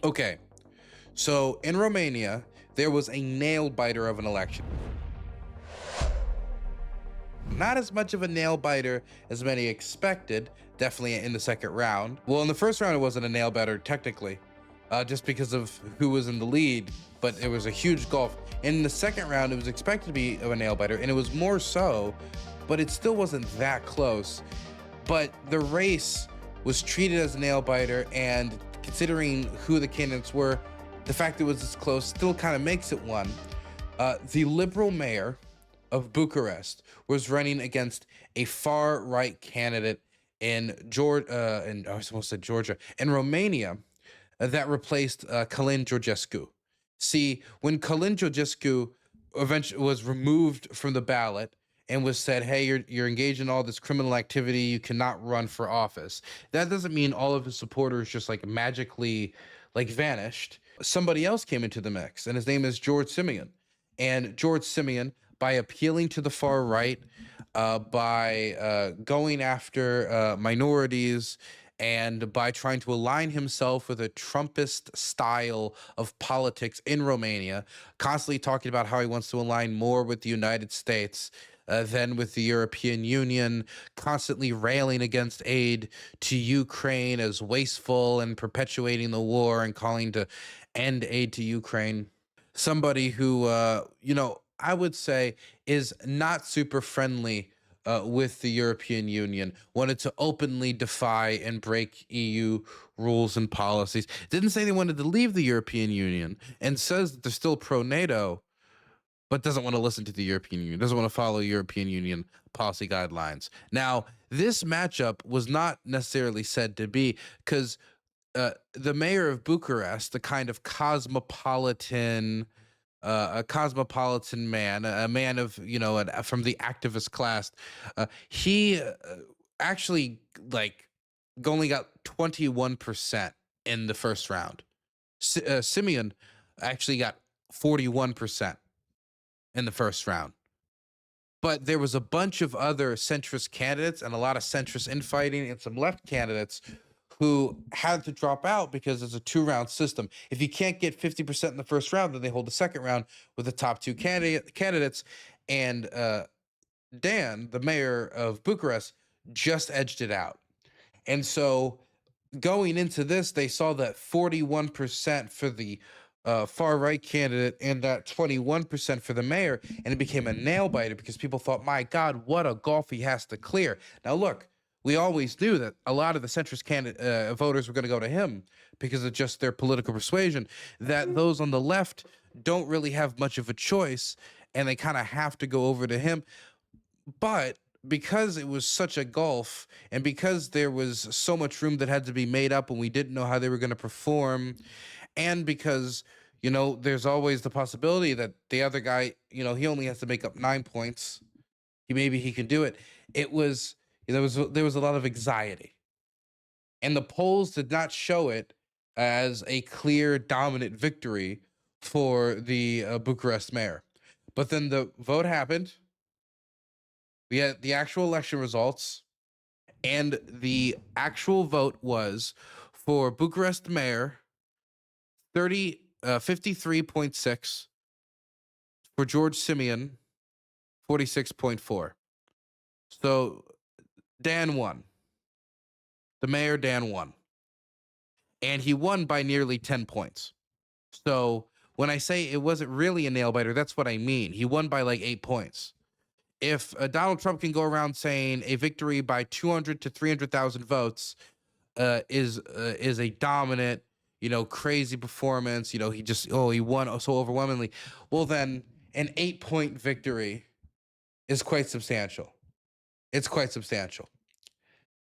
Okay, so in Romania, there was a nail biter of an election. Not as much of a nail biter as many expected, definitely in the second round. Well, in the first round, it wasn't a nail biter technically, just because of who was in the lead, but it was a huge gulf. In the second round, it was expected to be of a nail biter, and it was more so, but it still wasn't that close. But the race was treated as a nail biter, and considering who the candidates were, the fact it was this close still kind of makes it one. The liberal mayor of Bucharest was running against a far right candidate in I was supposed to say Georgia, in Romania, that replaced Călin Georgescu. See, when Călin Georgescu eventually was removed from the ballot and was said, "Hey, you're engaged in all this criminal activity. You cannot run for office." That doesn't mean all of his supporters just like magically like vanished. Somebody else came into the mix, and his name is George Simion. And George Simion, by appealing to the far right, by going after minorities, and by trying to align himself with a Trumpist style of politics in Romania, constantly talking about how he wants to align more with the United States than with the European Union, constantly railing against aid to Ukraine as wasteful and perpetuating the war and calling to end aid to Ukraine. Somebody who, I would say is not super friendly with the European Union, wanted to openly defy and break EU rules and policies. Didn't say they wanted to leave the European Union, and says that they're still pro NATO, but doesn't want to listen to the European Union, doesn't want to follow European Union policy guidelines. Now, this matchup was not necessarily said to be because the mayor of Bucharest, the kind of a cosmopolitan man, a man of from the activist class. He actually like only got 21% in the first round. Simeon actually got 41% in the first round. But there was a bunch of other centrist candidates and a lot of centrist infighting and some left candidates who had to drop out because it's a two-round system. If you can't get 50% in the first round, then they hold the second round with the top two candidates. And Dan, the mayor of Bucharest, just edged it out. And so going into this, they saw that 41% for the far right candidate and that 21% for the mayor, and it became a nail biter because people thought, my God, what a gulf he has to clear. Now, look, we always knew that a lot of the centrist candidate voters were going to go to him because of just their political persuasion, that those on the left don't really have much of a choice and they kind of have to go over to him. But because it was such a gulf and because there was so much room that had to be made up and we didn't know how they were going to perform, and because there's always the possibility that the other guy, he only has to make up 9 points, maybe he can do it. It was there was a lot of anxiety, and the polls did not show it as a clear dominant victory for the Bucharest mayor. But then the vote happened. We had the actual election results, and the actual vote was for Bucharest mayor 53.6, for George Simion 46.4. So Dan won. The mayor Dan won. And he won by nearly 10 points. So when I say it wasn't really a nail biter, that's what I mean. He won by like 8 points. If Donald Trump can go around saying a victory by 200 to 300,000 votes is a dominant, crazy performance, he won so overwhelmingly. Well, then an 8-point victory is quite substantial. It's quite substantial.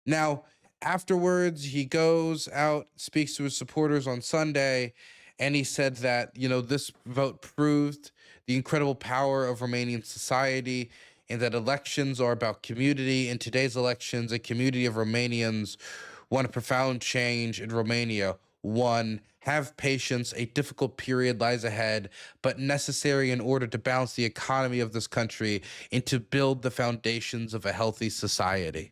Now, afterwards, he goes out, speaks to his supporters on Sunday, and he said that, this vote proved the incredible power of Romanian society and that elections are about community. In today's elections, a community of Romanians want a profound change in Romania. One, have patience. A difficult period lies ahead, but necessary in order to balance the economy of this country and to build the foundations of a healthy society.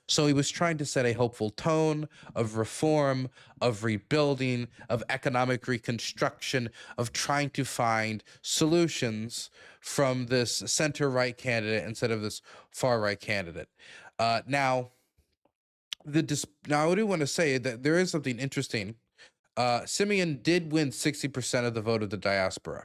So he was trying to set a hopeful tone of reform, of rebuilding, of economic reconstruction, of trying to find solutions from this center right candidate instead of this far right candidate. Now, now I do want to say that there is something interesting. Simion did win 60% of the vote of the diaspora.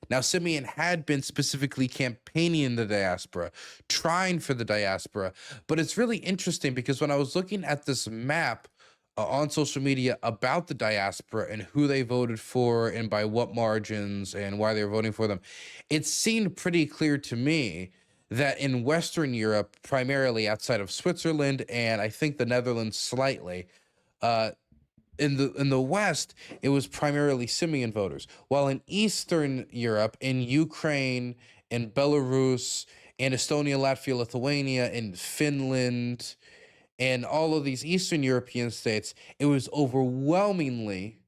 Now, Simion had been specifically campaigning in the diaspora, trying for the diaspora, but it's really interesting because when I was looking at this map on social media about the diaspora and who they voted for and by what margins and why they were voting for them, it seemed pretty clear to me that in Western Europe, primarily outside of Switzerland and I think the Netherlands slightly, uh, in the West, it was primarily Simion voters, while in Eastern Europe, in Ukraine, in Belarus, in Estonia, Latvia, Lithuania, in Finland, and all of these Eastern European states, it was overwhelmingly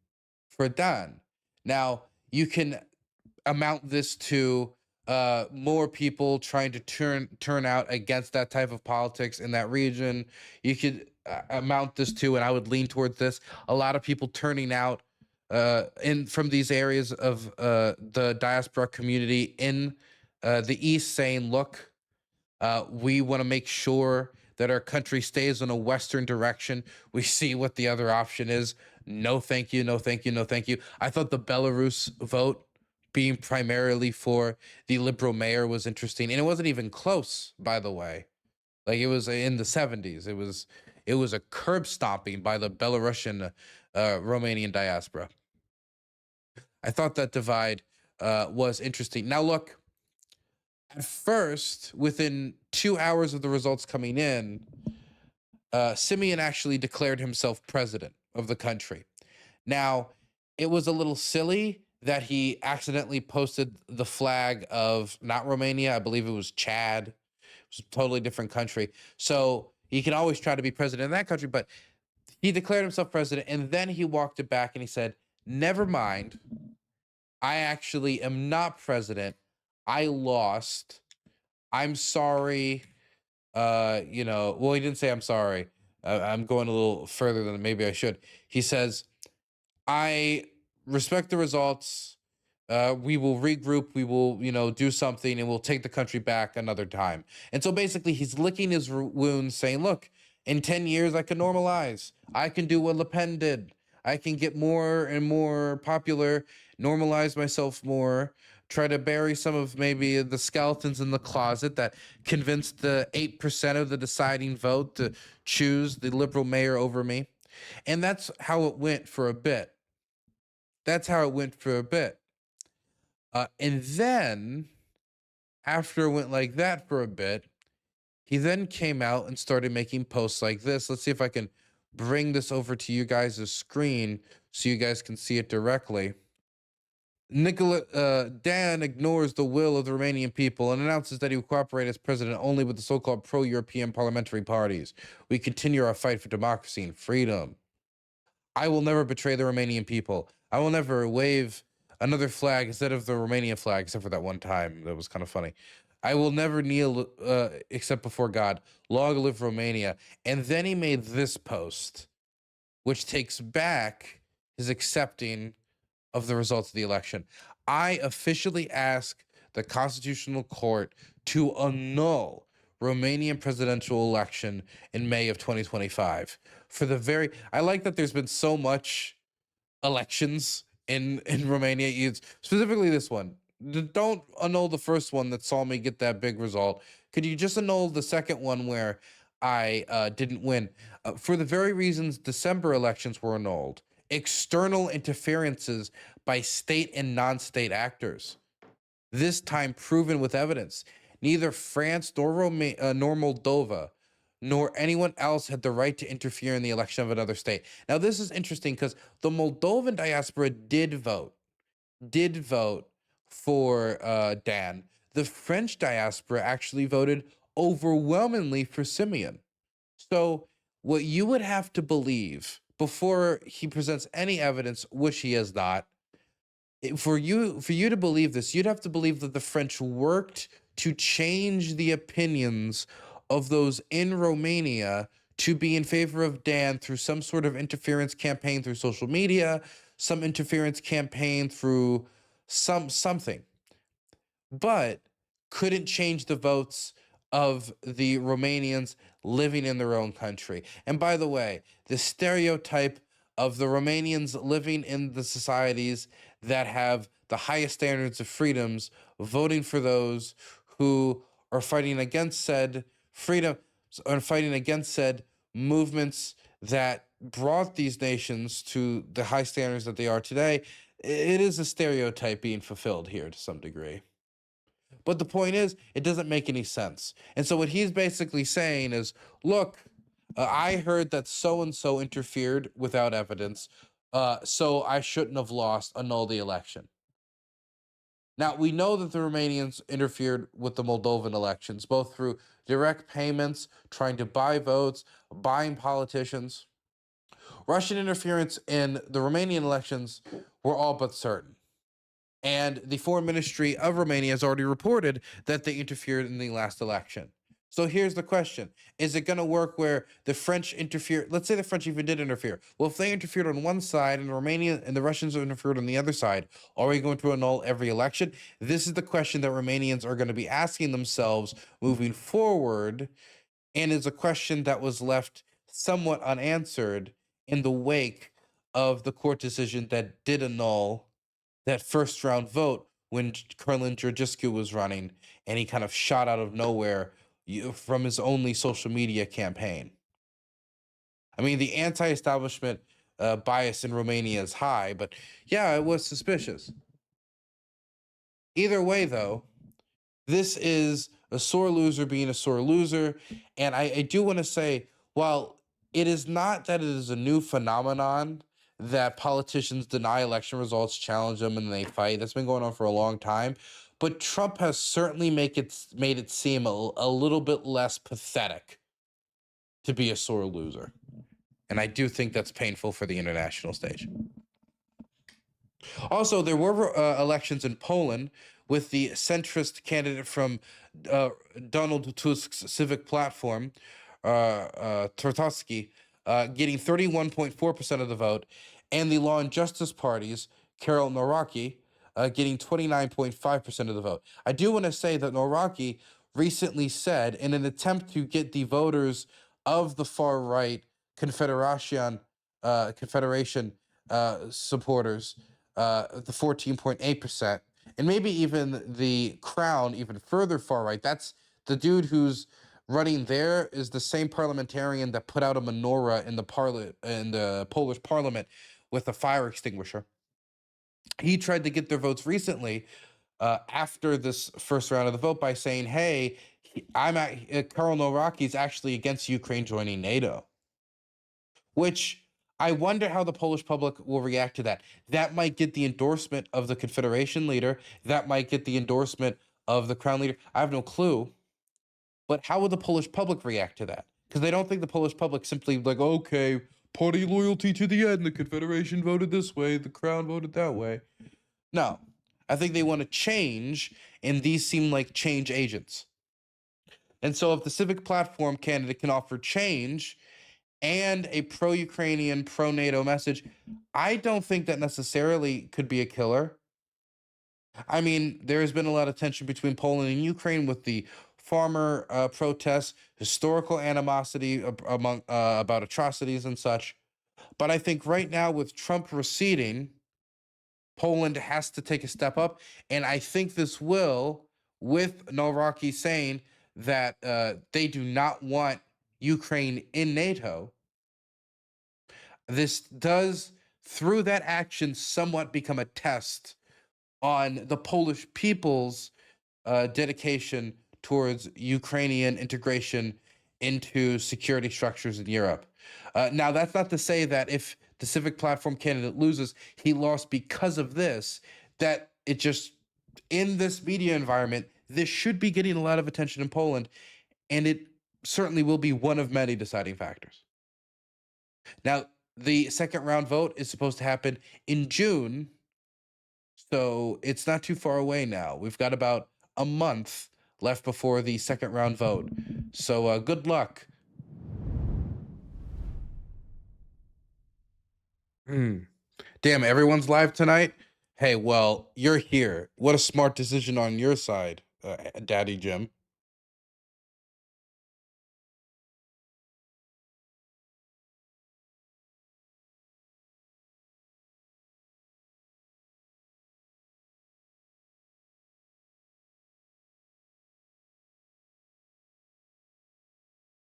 for Dan. Now, you can amount this to more people trying to turn out against that type of politics in that region. You could amount this to, and I would lean towards this, a lot of people turning out in from these areas of the diaspora community in the East saying, look, we want to make sure that our country stays in a Western direction. We see what the other option is. No, thank you. No, thank you. No, thank you. I thought the Belarus vote being primarily for the liberal mayor was interesting. And it wasn't even close, by the way. Like it was in the 70s. It was a curb stomping by the Belarusian Romanian diaspora. I thought that divide was interesting. Now look, at first, within 2 hours of the results coming in, Simion actually declared himself president of the country. Now, it was a little silly that he accidentally posted the flag of not Romania, I believe it was Chad. It was a totally different country. So he can always try to be president in that country, but he declared himself president and then he walked it back and he said, never mind. I actually am not president. I lost. I'm sorry. Well, he didn't say I'm sorry. I'm going a little further than maybe I should. He says, I respect the results. We will regroup. We will, do something and we'll take the country back another time. And so basically he's licking his wounds saying, look, in 10 years, I can normalize. I can do what Le Pen did. I can get more and more popular, normalize myself more, try to bury some of maybe the skeletons in the closet that convinced the 8% of the deciding vote to choose the liberal mayor over me. And that's how it went for a bit. That's how it went for a bit. And then, after it went like that for a bit, he then came out and started making posts like this. Let's see if I can bring this over to you guys' screen so you guys can see it directly. Dan ignores the will of the Romanian people and announces that he will cooperate as president only with the so-called pro-European parliamentary parties. We continue our fight for democracy and freedom. I will never betray the Romanian people. I will never wave another flag instead of the Romanian flag, except for that one time. That was kind of funny. I will never kneel except before God. Long live Romania. And then he made this post, which takes back his accepting of the results of the election. I officially ask the Constitutional Court to annul Romanian presidential election in May of 2025. I like that there's been so much elections in Romania, specifically this one. Don't annul the first one that saw me get that big result. Could you just annul the second one where I didn't win? For the very reasons December elections were annulled. External interferences by state and non-state actors. This time proven with evidence. Neither France nor Moldova nor anyone else had the right to interfere in the election of another state. Now, this is interesting because the Moldovan diaspora did vote for Dan. The French diaspora actually voted overwhelmingly for Simion. So what you would have to believe before he presents any evidence, which he has not, for you to believe this, you'd have to believe that the French worked to change the opinions of those in Romania to be in favor of Dan through some sort of interference campaign through social media, some interference campaign through something, but couldn't change the votes of the Romanians living in their own country. And by the way, the stereotype of the Romanians living in the societies that have the highest standards of freedoms, voting for those who are fighting against said freedom, are fighting against said movements that brought these nations to the high standards that they are today, it is a stereotype being fulfilled here to some degree. But the point is, it doesn't make any sense. And so what he's basically saying is, look, I heard that so and so interfered without evidence, so I shouldn't have lost, annul the election. Now, we know that the Romanians interfered with the Moldovan elections, both through direct payments, trying to buy votes, buying politicians. Russian interference in the Romanian elections were all but certain. And the Foreign Ministry of Romania has already reported that they interfered in the last election. So here's the question. Is it going to work where the French interfere? Let's say the French even did interfere. Well, if they interfered on one side and Romania and the Russians interfered on the other side, are we going to annul every election? This is the question that Romanians are going to be asking themselves moving forward, and is a question that was left somewhat unanswered in the wake of the court decision that did annul that first round vote when Kerlin Georgescu was running, and he kind of shot out of nowhere from his only social media campaign. I mean, the anti-establishment bias in Romania is high, but yeah, it was suspicious. Either way, though, this is a sore loser being a sore loser. And I do want to say, while it is not that it is a new phenomenon that politicians deny election results, challenge them, and they fight, that's been going on for a long time. But Trump has certainly made it seem a little bit less pathetic to be a sore loser. And I do think that's painful for the international stage. Also, there were elections in Poland with the centrist candidate from Donald Tusk's civic platform, Trzaskowski, getting 31.4% of the vote, and the Law and Justice Party's Karol Nawrocki getting 29.5% of the vote. I do want to say that Nawrocki recently said, in an attempt to get the voters of the far right Confederation supporters, the 14.8%, and maybe even the Crown, even further far right. That's the dude who's running there is the same parliamentarian that put out a menorah in the Polish parliament with a fire extinguisher. He tried to get their votes recently after this first round of the vote by saying, "Hey, Karol Nawrocki's actually against Ukraine joining NATO," which I wonder how the Polish public will react to that. That might get the endorsement of the Confederation leader. That might get the endorsement of the Crown leader. I have no clue. But how would the Polish public react to that? Because they don't think the Polish public simply like, okay, party loyalty to the end. The Confederation voted this way. The Crown voted that way. No, I think they want to change, and these seem like change agents. And so if the civic platform candidate can offer change and a pro-Ukrainian, pro-NATO message, I don't think that necessarily could be a killer. I mean, there has been a lot of tension between Poland and Ukraine with the farmer protests, historical animosity among about atrocities and such. But I think right now, with Trump receding, Poland has to take a step up, and I think this will, with Nawrocki saying that they do not want Ukraine in NATO. This does, through that action, somewhat become a test on the Polish people's dedication towards Ukrainian integration into security structures in Europe. Now, that's not to say that if the civic platform candidate loses, he lost because of this, that it just, in this media environment, this should be getting a lot of attention in Poland, and it certainly will be one of many deciding factors. Now, the second round vote is supposed to happen in June, so it's not too far away now. We've got about a month left before the second round vote. So good luck. Damn, everyone's live tonight. Hey, well, you're here. What a smart decision on your side, Daddy Jim.